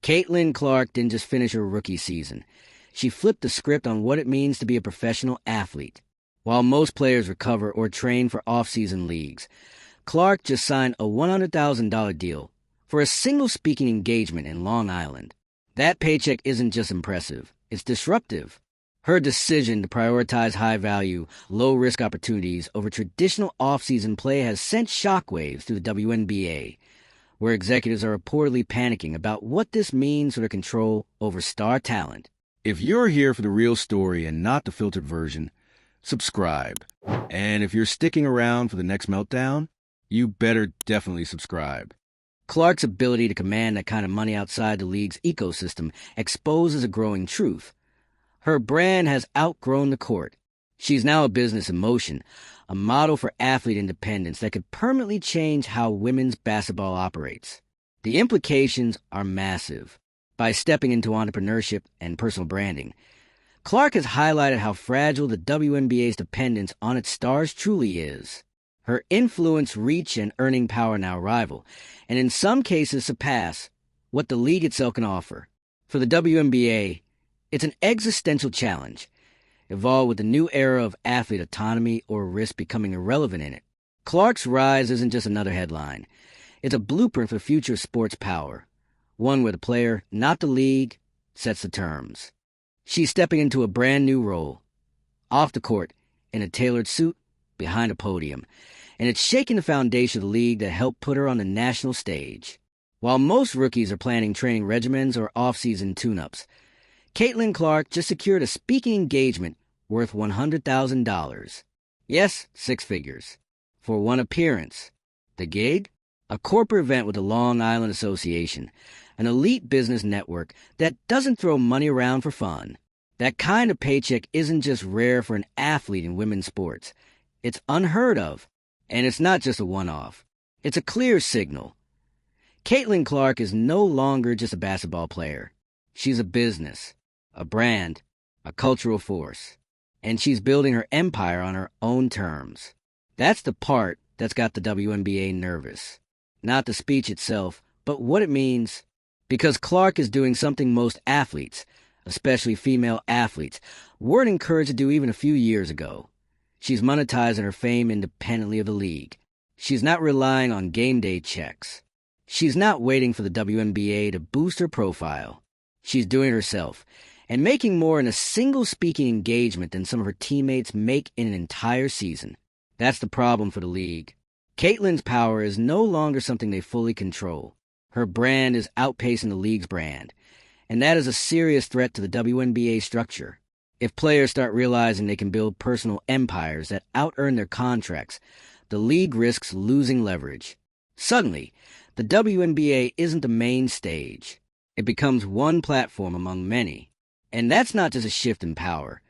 Caitlin Clark didn't just finish her rookie season. She flipped the script on what it means to be a professional athlete. While most players recover or train for off-season leagues, Clark just signed a $100,000 deal for a single speaking engagement in Long Island. That paycheck isn't just impressive, it's disruptive. Her decision to prioritize high-value, low-risk opportunities over traditional off-season play has sent shockwaves through the WNBA, where executives are reportedly panicking about what this means for their control over star talent. If you're here for the real story and not the filtered version, subscribe. And if you're sticking around for the next meltdown, you better definitely subscribe. Clark's ability to command that kind of money outside the league's ecosystem exposes a growing truth. Her brand has outgrown the court. She's now a business in motion, a model for athlete independence that could permanently change how women's basketball operates. The implications are massive. By stepping into entrepreneurship and personal branding, Clark has highlighted how fragile the WNBA's dependence on its stars truly is. Her influence, reach, and earning power now rival, and in some cases surpass, what the league itself can offer. For the WNBA, it's an existential challenge, evolved with the new era of athlete autonomy or risk becoming irrelevant in it. Clark's rise isn't just another headline. It's a blueprint for future sports power, one where the player, not the league, sets the terms. She's stepping into a brand new role, off the court, in a tailored suit, behind a podium, and it's shaking the foundation of the league that helped put her on the national stage. While most rookies are planning training regimens or off-season tune-ups, Caitlin Clark just secured a speaking engagement worth $100,000. Yes, 6 figures. For one appearance. The gig? A corporate event with the Long Island Association, an elite business network that doesn't throw money around for fun. That kind of paycheck isn't just rare for an athlete in women's sports. It's unheard of. And it's not just a one-off. It's a clear signal. Caitlin Clark is no longer just a basketball player. She's a business, a brand, a cultural force. And she's building her empire on her own terms. That's the part that's got the WNBA nervous. Not the speech itself, but what it means. Because Clark is doing something most athletes, especially female athletes, weren't encouraged to do even a few years ago. She's monetizing her fame independently of the league. She's not relying on game day checks. She's not waiting for the WNBA to boost her profile. She's doing it herself, and making more in a single speaking engagement than some of her teammates make in an entire season. That's the problem for the league. Caitlin's power is no longer something they fully control. Her brand is outpacing the league's brand, and that is a serious threat to the WNBA structure. If players start realizing they can build personal empires that out-earn their contracts, the league risks losing leverage. Suddenly, the WNBA isn't the main stage. It becomes one platform among many. And that's not just a shift in power.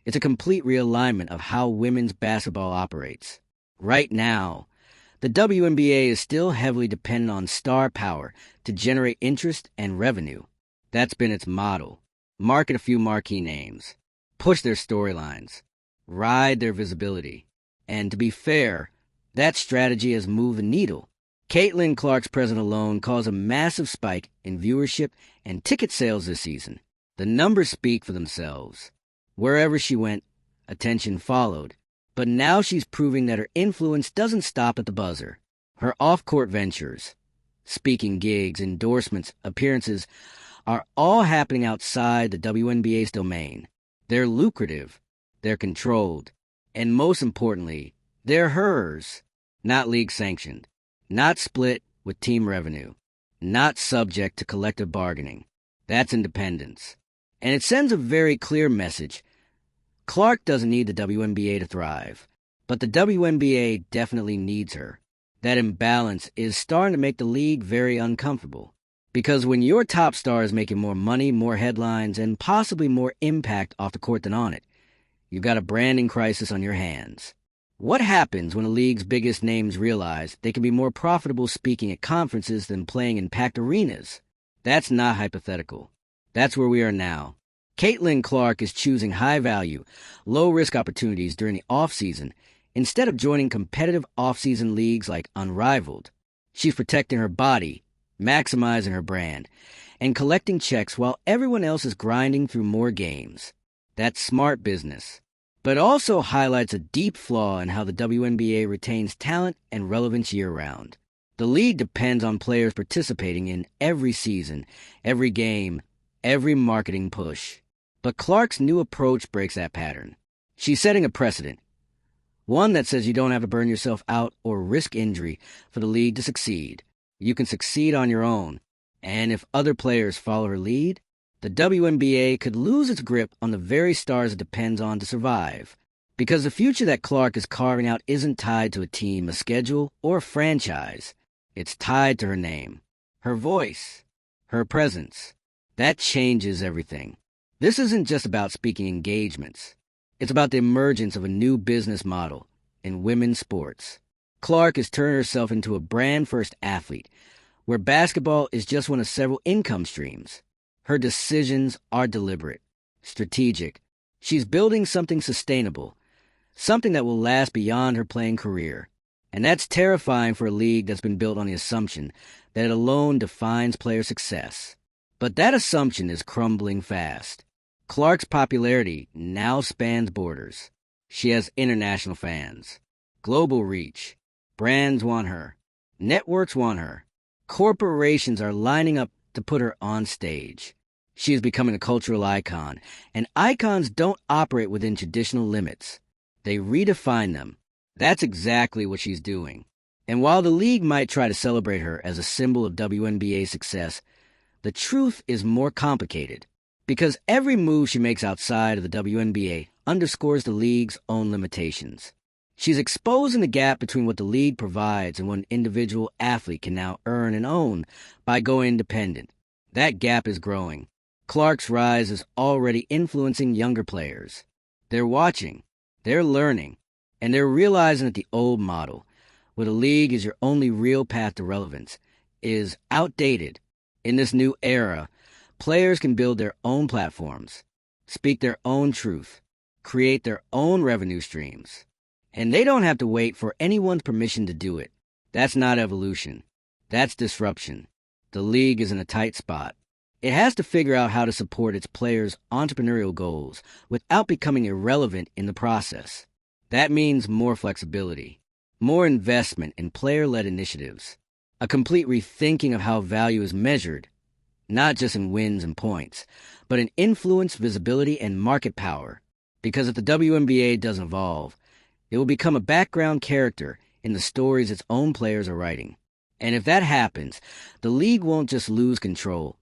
It's a complete realignment of how women's basketball operates. Right now, the WNBA is still heavily dependent on star power to generate interest and revenue. That's been its model. Market a few marquee names. Push their storylines. Ride their visibility. And to be fair, that strategy has moved the needle. Caitlin Clark's presence alone caused a massive spike in viewership and ticket sales this season. The numbers speak for themselves. Wherever she went, attention followed. But now she's proving that her influence doesn't stop at the buzzer. Her off-court ventures, speaking gigs, endorsements, appearances, are all happening outside the WNBA's domain. They're lucrative, they're controlled, and most importantly, they're hers, not league-sanctioned, not split with team revenue, not subject to collective bargaining. That's independence. And it sends a very clear message. Clark doesn't need the WNBA to thrive, but the WNBA definitely needs her. That imbalance is starting to make the league very uncomfortable. Because when your top star is making more money, more headlines, and possibly more impact off the court than on it, you've got a branding crisis on your hands. What happens when the league's biggest names realize they can be more profitable speaking at conferences than playing in packed arenas? That's not hypothetical. That's where we are now. Caitlin Clark is choosing high-value, low-risk opportunities during the off-season instead of joining competitive off-season leagues like Unrivaled. She's protecting her body, maximizing her brand, and collecting checks while everyone else is grinding through more games. That's smart business. But also highlights a deep flaw in how the WNBA retains talent and relevance year-round. The league depends on players participating in every season, every game, every marketing push. But Clark's new approach breaks that pattern. She's setting a precedent. One that says you don't have to burn yourself out or risk injury for the league to succeed. You can succeed on your own. And if other players follow her lead, the WNBA could lose its grip on the very stars it depends on to survive. Because the future that Clark is carving out isn't tied to a team, a schedule, or a franchise. It's tied to her name, her voice, her presence. That changes everything. This isn't just about speaking engagements. It's about the emergence of a new business model in women's sports. Clark has turned herself into a brand-first athlete, where basketball is just one of several income streams. Her decisions are deliberate, strategic. She's building something sustainable, something that will last beyond her playing career. And that's terrifying for a league that's been built on the assumption that it alone defines player success. But that assumption is crumbling fast. Clark's popularity now spans borders. She has international fans, global reach. Brands want her. Networks want her. Corporations are lining up to put her on stage. She is becoming a cultural icon, and icons don't operate within traditional limits. They redefine them. That's exactly what she's doing. And while the league might try to celebrate her as a symbol of WNBA success, the truth is more complicated. Because every move she makes outside of the WNBA underscores the league's own limitations. She's exposing the gap between what the league provides and what an individual athlete can now earn and own by going independent. That gap is growing. Clark's rise is already influencing younger players. They're watching, they're learning, and they're realizing that the old model, where the league is your only real path to relevance, is outdated. In this new era, players can build their own platforms, speak their own truth, create their own revenue streams. And they don't have to wait for anyone's permission to do it. That's not evolution. That's disruption. The league is in a tight spot. It has to figure out how to support its players' entrepreneurial goals without becoming irrelevant in the process. That means more flexibility, more investment in player-led initiatives, a complete rethinking of how value is measured, not just in wins and points, but in influence, visibility, and market power. Because if the WNBA doesn't evolve, it will become a background character in the stories its own players are writing. And if that happens, the league won't just lose control.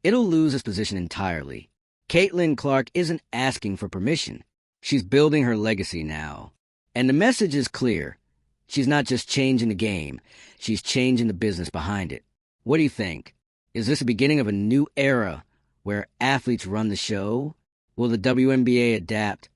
It'll lose its position entirely. Caitlin Clark isn't asking for permission. She's building her legacy now. And the message is clear. She's not just changing the game. She's changing the business behind it. What do you think? Is this the beginning of a new era where athletes run the show? Will the WNBA adapt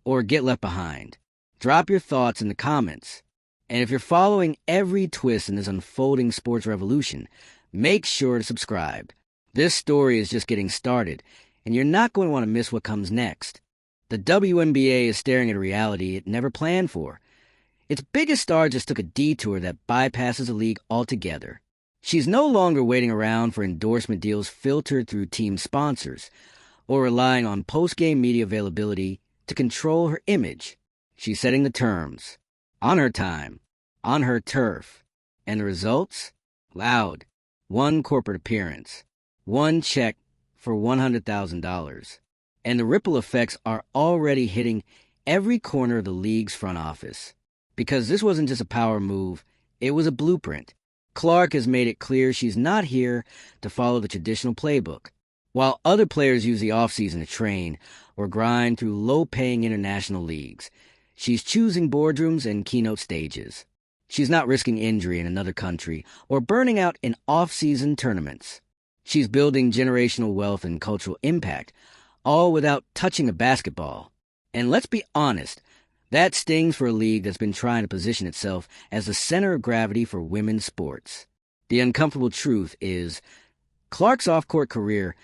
or get left behind? Drop your thoughts in the comments. And if you're following every twist in this unfolding sports revolution, make sure to subscribe. This story is just getting started, and you're not going to want to miss what comes next. The WNBA is staring at a reality it never planned for. Its biggest star just took a detour that bypasses the league altogether. She's no longer waiting around for endorsement deals filtered through team sponsors, or relying on post-game media availability to control her image. She's setting the terms, on her time, on her turf. And the results? Loud. One corporate appearance. One check for $100,000. And the ripple effects are already hitting every corner of the league's front office. Because this wasn't just a power move, it was a blueprint. Clark has made it clear she's not here to follow the traditional playbook. While other players use the offseason to train or grind through low-paying international leagues, she's choosing boardrooms and keynote stages. She's not risking injury in another country or burning out in off-season tournaments. She's building generational wealth and cultural impact, all without touching a basketball. And let's be honest, that stings for a league that's been trying to position itself as the center of gravity for women's sports. The uncomfortable truth is, Clark's off-court career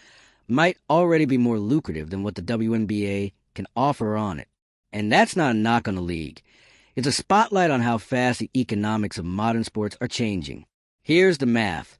might already be more lucrative than what the WNBA can offer on it. And that's not a knock on the league. It's a spotlight on how fast the economics of modern sports are changing. Here's the math.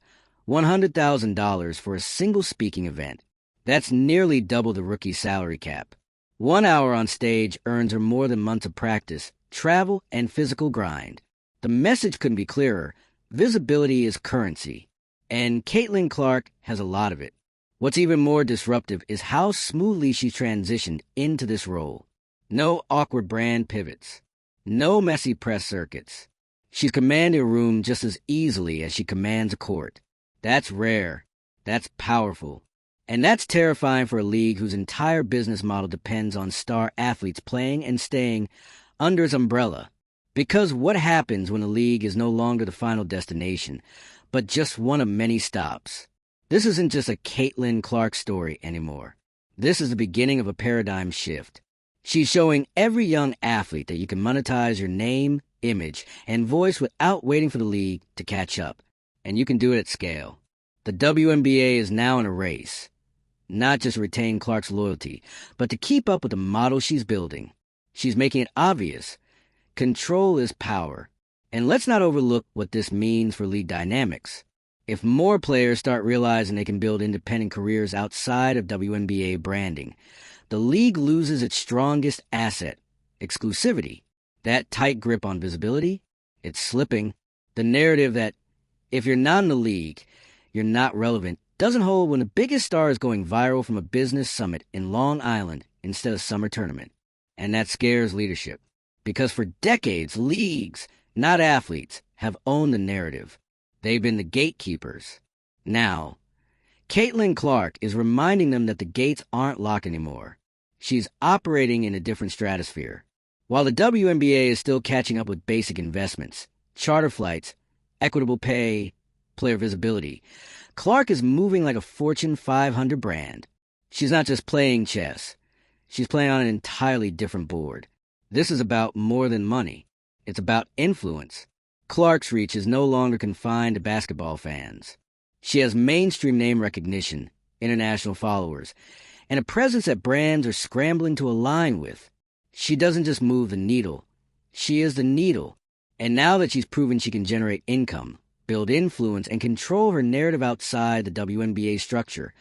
$100,000 for a single speaking event. That's nearly double the rookie salary cap. 1 hour on stage earns her more than months of practice, travel, and physical grind. The message couldn't be clearer. Visibility is currency. And Caitlin Clark has a lot of it. What's even more disruptive is how smoothly she transitioned into this role. No awkward brand pivots. No messy press circuits. She's commanding a room just as easily as she commands a court. That's rare. That's powerful. And that's terrifying for a league whose entire business model depends on star athletes playing and staying under its umbrella. Because what happens when a league is no longer the final destination, but just one of many stops? This isn't just a Caitlin Clark story anymore. This is the beginning of a paradigm shift. She's showing every young athlete that you can monetize your name, image, and voice without waiting for the league to catch up. And you can do it at scale. The WNBA is now in a race. Not just to retain Clark's loyalty, but to keep up with the model she's building. She's making it obvious. Control is power. And let's not overlook what this means for league dynamics. If more players start realizing they can build independent careers outside of WNBA branding, the league loses its strongest asset, exclusivity. That tight grip on visibility, it's slipping. The narrative that if you're not in the league, you're not relevant doesn't hold when the biggest star is going viral from a business summit in Long Island instead of summer tournament. And that scares leadership. Because for decades, leagues, not athletes, have owned the narrative. They've been the gatekeepers. Now, Caitlin Clark is reminding them that the gates aren't locked anymore. She's operating in a different stratosphere. While the WNBA is still catching up with basic investments, charter flights, equitable pay, player visibility, Clark is moving like a Fortune 500 brand. She's not just playing chess. She's playing on an entirely different board. This is about more than money. It's about influence. Clark's reach is no longer confined to basketball fans. She has mainstream name recognition, international followers, and a presence that brands are scrambling to align with. She doesn't just move the needle. She is the needle. And now that she's proven she can generate income, build influence, and control her narrative outside the WNBA structure,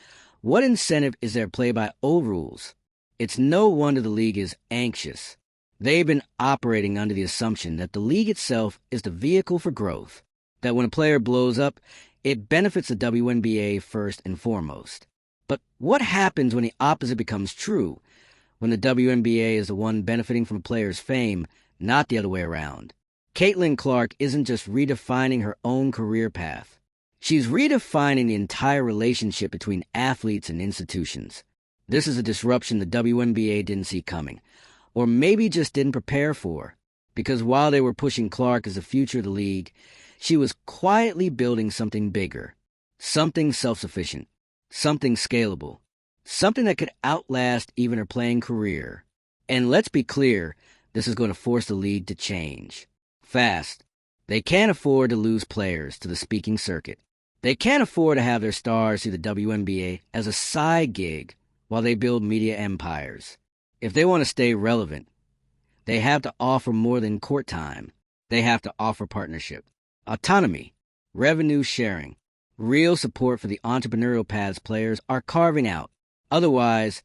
what incentive is there to play by old rules? It's no wonder the league is anxious. They've been operating under the assumption that the league itself is the vehicle for growth, that when a player blows up, it benefits the WNBA first and foremost. But what happens when the opposite becomes true, when the WNBA is the one benefiting from a player's fame, not the other way around? Caitlin Clark isn't just redefining her own career path. She's redefining the entire relationship between athletes and institutions. This is a disruption the WNBA didn't see coming, or maybe just didn't prepare for, because while they were pushing Clark as the future of the league, she was quietly building something bigger, something self-sufficient, something scalable, something that could outlast even her playing career. And let's be clear, this is going to force the league to change. Fast. They can't afford to lose players to the speaking circuit. They can't afford to have their stars see the WNBA as a side gig while they build media empires. If they want to stay relevant, they have to offer more than court time. They have to offer partnership, autonomy, revenue sharing, real support for the entrepreneurial paths players are carving out. Otherwise,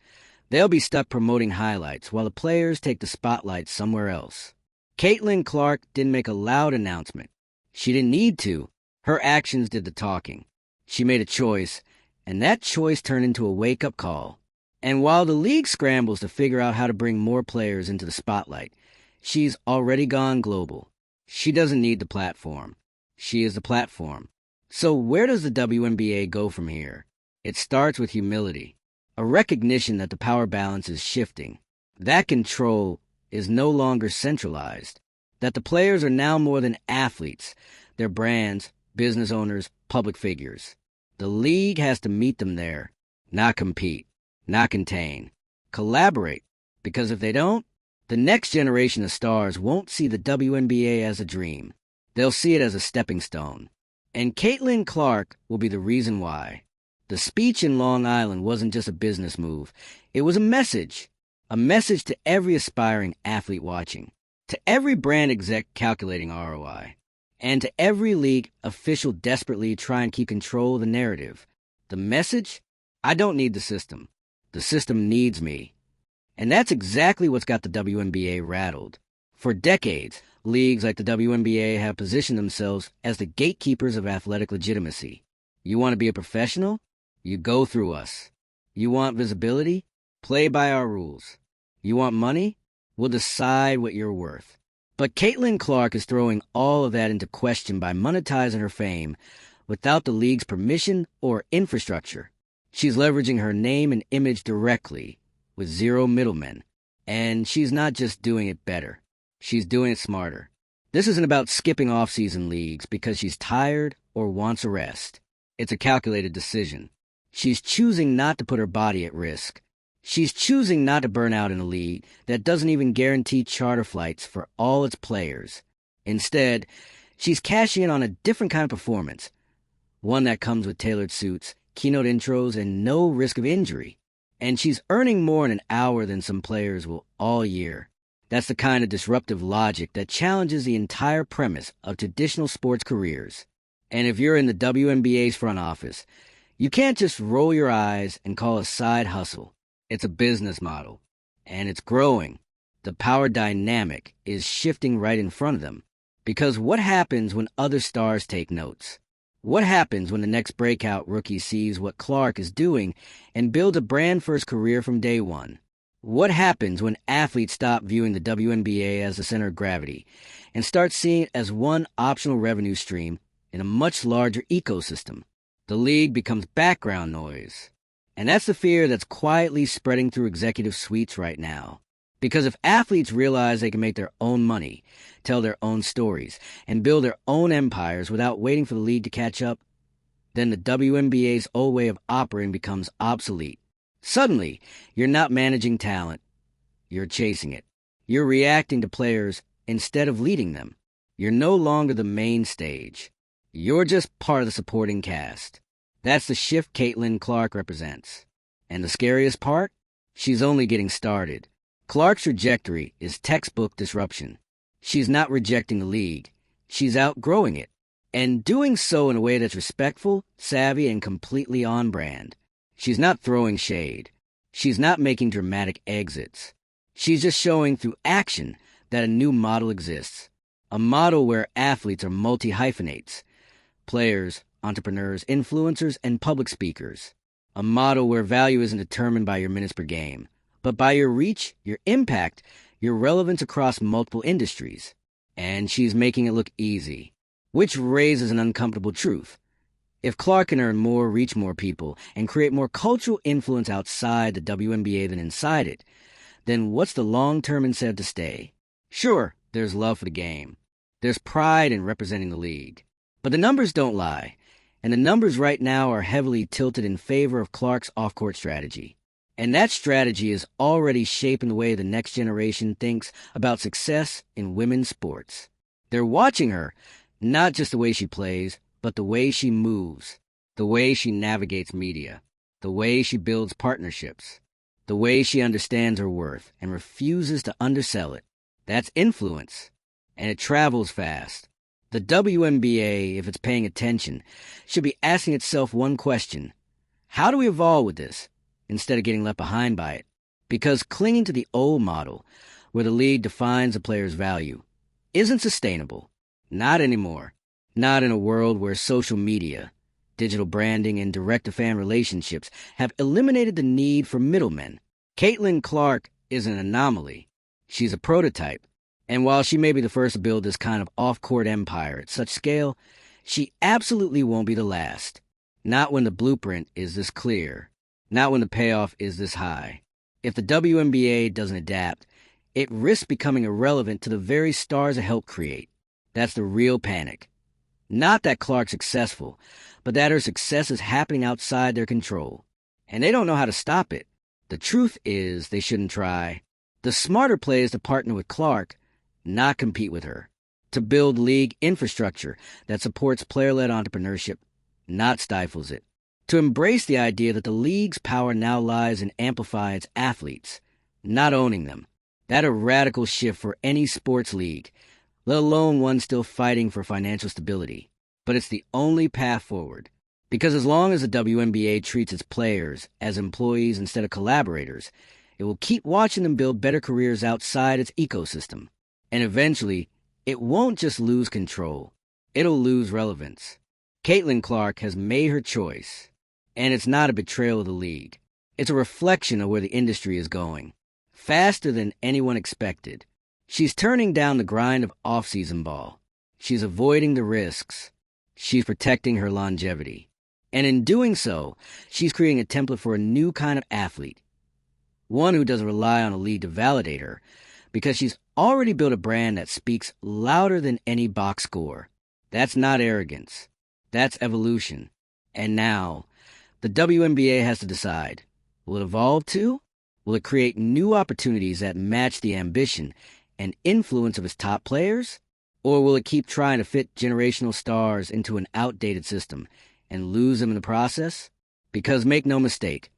they'll be stuck promoting highlights while the players take the spotlight somewhere else. Caitlin Clark didn't make a loud announcement. She didn't need to. Her actions did the talking. She made a choice, and that choice turned into a wake-up call. And while the league scrambles to figure out how to bring more players into the spotlight, she's already gone global. She doesn't need the platform. She is the platform. So where does the WNBA go from here? It starts with humility, a recognition that the power balance is shifting. That control is no longer centralized, that the players are now more than athletes. They're brands, business owners, public figures. The league has to meet them there, not compete, not contain, collaborate, because if they don't, the next generation of stars won't see the WNBA as a dream. They'll see it as a stepping stone. And Caitlin Clark will be the reason why. The speech in Long Island wasn't just a business move. It was a message to every aspiring athlete watching, to every brand exec calculating ROI, And to every league official desperately try and keep control of the narrative, the message: I don't need the system. The system needs me. And that's exactly what's got the WNBA rattled. For decades, leagues like the WNBA have positioned themselves as the gatekeepers of athletic legitimacy. You want to be a professional? You go through us. You want visibility? Play by our rules. You want money? We'll decide what you're worth. But Caitlin Clark is throwing all of that into question by monetizing her fame without the league's permission or infrastructure. She's leveraging her name and image directly, with zero middlemen. And she's not just doing it better. She's doing it smarter. This isn't about skipping off-season leagues because she's tired or wants a rest. It's a calculated decision. She's choosing not to put her body at risk. She's choosing not to burn out in a league that doesn't even guarantee charter flights for all its players. Instead, she's cashing in on a different kind of performance, one that comes with tailored suits, keynote intros, and no risk of injury. And she's earning more in an hour than some players will all year. That's the kind of disruptive logic that challenges the entire premise of traditional sports careers. And if you're in the WNBA's front office, you can't just roll your eyes and call it a side hustle. It's a business model, and it's growing. The power dynamic is shifting right in front of them. Because what happens when other stars take notes? What happens when the next breakout rookie sees what Clark is doing and builds a brand-first career from day one? What happens when athletes stop viewing the WNBA as the center of gravity and start seeing it as one optional revenue stream in a much larger ecosystem? The league becomes background noise. And that's the fear that's quietly spreading through executive suites right now. Because if athletes realize they can make their own money, tell their own stories, and build their own empires without waiting for the league to catch up, then the WNBA's old way of operating becomes obsolete. Suddenly, you're not managing talent. You're chasing it. You're reacting to players instead of leading them. You're no longer the main stage. You're just part of the supporting cast. That's the shift Caitlin Clark represents. And the scariest part? She's only getting started. Clark's trajectory is textbook disruption. She's not rejecting the league. She's outgrowing it. And doing so in a way that's respectful, savvy, and completely on brand. She's not throwing shade. She's not making dramatic exits. She's just showing through action that a new model exists. A model where athletes are multi-hyphenates. Players, entrepreneurs, influencers, and public speakers. A model where value isn't determined by your minutes per game, but by your reach, your impact, your relevance across multiple industries. And she's making it look easy, which raises an uncomfortable truth. If Clark can earn more, reach more people, and create more cultural influence outside the WNBA than inside it, then what's the long-term incentive to stay? Sure, there's love for the game. There's pride in representing the league. But the numbers don't lie. And the numbers right now are heavily tilted in favor of Clark's off-court strategy. And that strategy is already shaping the way the next generation thinks about success in women's sports. They're watching her, not just the way she plays, but the way she moves, the way she navigates media, the way she builds partnerships, the way she understands her worth and refuses to undersell it. That's influence, and it travels fast. The WNBA, if it's paying attention, should be asking itself one question: how do we evolve with this, instead of getting left behind by it? Because clinging to the old model, where the league defines a player's value, isn't sustainable. Not anymore. Not in a world where social media, digital branding, and direct-to-fan relationships have eliminated the need for middlemen. Caitlin Clark is an anomaly. She's a prototype. And while she may be the first to build this kind of off-court empire at such scale, she absolutely won't be the last. Not when the blueprint is this clear. Not when the payoff is this high. If the WNBA doesn't adapt, it risks becoming irrelevant to the very stars it helped create. That's the real panic. Not that Clark's successful, but that her success is happening outside their control. And they don't know how to stop it. The truth is they shouldn't try. The smarter play is to partner with Clark, not compete with her. To build league infrastructure that supports player-led entrepreneurship, not stifles it. To embrace the idea that the league's power now lies in amplifying its athletes, not owning them. That's a radical shift for any sports league, let alone one still fighting for financial stability. But it's the only path forward. Because as long as the WNBA treats its players as employees instead of collaborators, it will keep watching them build better careers outside its ecosystem. And eventually, it won't just lose control. It'll lose relevance. Caitlin Clark has made her choice. And it's not a betrayal of the league. It's a reflection of where the industry is going. Faster than anyone expected. She's turning down the grind of off-season ball. She's avoiding the risks. She's protecting her longevity. And in doing so, she's creating a template for a new kind of athlete. One who doesn't rely on a league to validate her, because she's already built a brand that speaks louder than any box score. That's not arrogance. That's evolution. And now, the WNBA has to decide. Will it evolve too? Will it create new opportunities that match the ambition and influence of its top players? Or will it keep trying to fit generational stars into an outdated system and lose them in the process? Because make no mistake,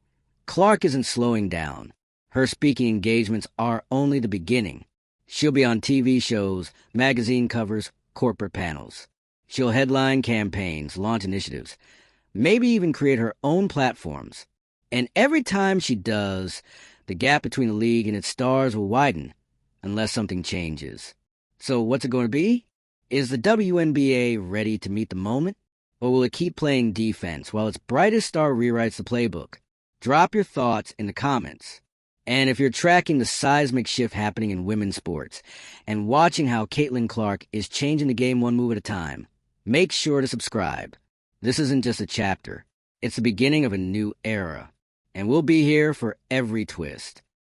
Clark isn't slowing down. Her speaking engagements are only the beginning. She'll be on TV shows, magazine covers, corporate panels. She'll headline campaigns, launch initiatives, maybe even create her own platforms. And every time she does, the gap between the league and its stars will widen, unless something changes. So what's it going to be? Is the WNBA ready to meet the moment? Or will it keep playing defense while its brightest star rewrites the playbook? Drop your thoughts in the comments. And if you're tracking the seismic shift happening in women's sports and watching how Caitlin Clark is changing the game one move at a time, make sure to subscribe. This isn't just a chapter. It's the beginning of a new era. And we'll be here for every twist.